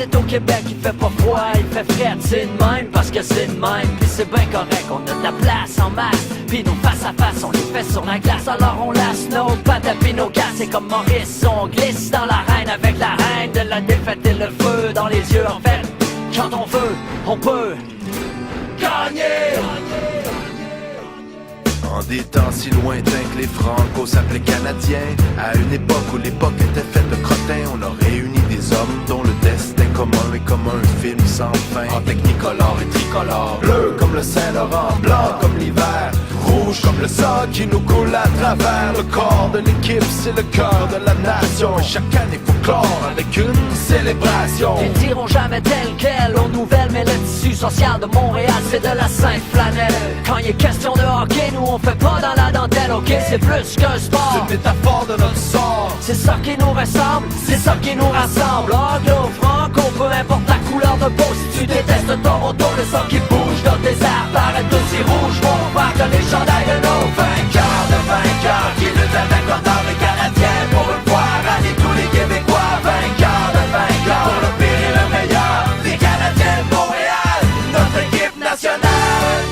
c'est au Québec, il fait pas froid, il fait frais, c'est de même parce que c'est de même. Pis c'est bien correct, on a de la place en masse. Pis nos face à face, on les fait sur la glace. Alors on lasse nos pattes pis nos casses. C'est comme Maurice, on glisse dans l'arène avec la reine de la défaite et le feu dans les yeux. En fait, quand on veut, on peut gagner. En des temps si lointains que les Franco s'appelaient Canadiens, à une époque où l'époque était faite de crottins, on a réuni des hommes dont le destin commun est comme un film sans fin. En technicolore et tricolore, bleu comme le Saint-Laurent, blanc comme l'hiver, rouge comme le sang qui nous coule à travers. Le corps de l'équipe, c'est le cœur de la nation, et chaque année faut clore avec une célébration. Ils diront jamais tel quel aux nouvelles, mais le tissu social de Montréal, c'est de la sainte flanelle. Quand il est question de hockey, nous on fait pas dans la dentelle, ok, c'est plus qu'un sport. C'est une métaphore de notre sort. C'est ça qui nous ressemble, c'est ça qui nous rassemble. Anglo, franco, peu importe la couleur de peau. Si tu détestes Toronto, le sang qui bouge dans tes airs paraît aussi rouge. Mon frère, que les chandails de nos vainqueurs qui luttent avec l'honneur les Canadiens pour le voir. Allez tous les Québécois, vainqueurs pour le pire et le meilleur. Les Canadiens de Montréal, notre équipe nationale.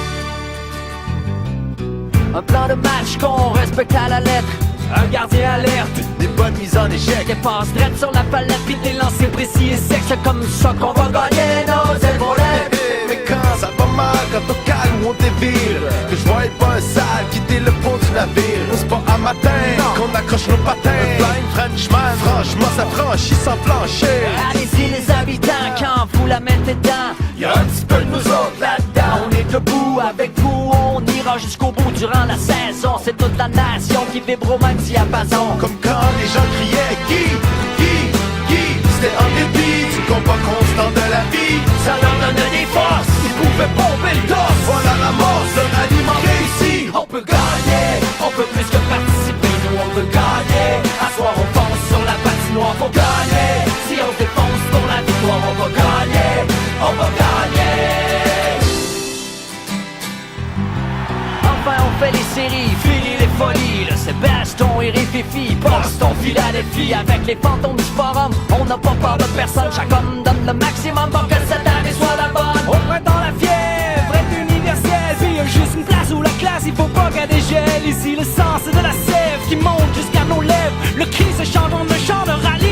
Un plan de match qu'on respecte à la lettre. Un gardien alerte, des bonnes mises en échec, des passes drettes sur la palette, puis des lancers précis et secs. C'est comme ça qu'on va gagner nos épaulettes. Mais quand ça va mal, quand au calme ou on dévire, que je vois pas un sale quitter le pont du navire. C'est pas à matin qu'on accroche nos patins. Le blind Frenchman, franchement ça franchit sans plancher. Allez-y les habitants, quand vous la mettez dedans, Y'a un petit peu de nous autres là-dedans. on est debout avec vous, on ira jusqu'au bout durant la saison. C'est toute la nation qui vibre au même diapason. Comme quand les gens criaient Guy, c'était en dépit du combat constant de la vie. Ça leur donne des forces, Ils pouvaient pomper le torse. Voilà la mort, le ralliement réussi. on peut gagner, on peut plus que participer, nous on veut gagner. À soir on fonce sur la patinoire, faut gagner. Si on se défonce pour la victoire, on va gagner, on va gagner. Enfin on fait les séries, fini les folies. Le Sébaston et Rififi, Boston, Philadelphie. Avec les fantômes du forum, on n'a pas peur de personne. Chaque homme donne le maximum pour que cette année soit la bonne. Au printemps la fièvre est universelle, puis y a juste une place où la classe, il faut pas qu'elle dégèle. Ici le sang c'est de la sève qui monte jusqu'à nos lèvres. Le cri se chante, on me chante, râle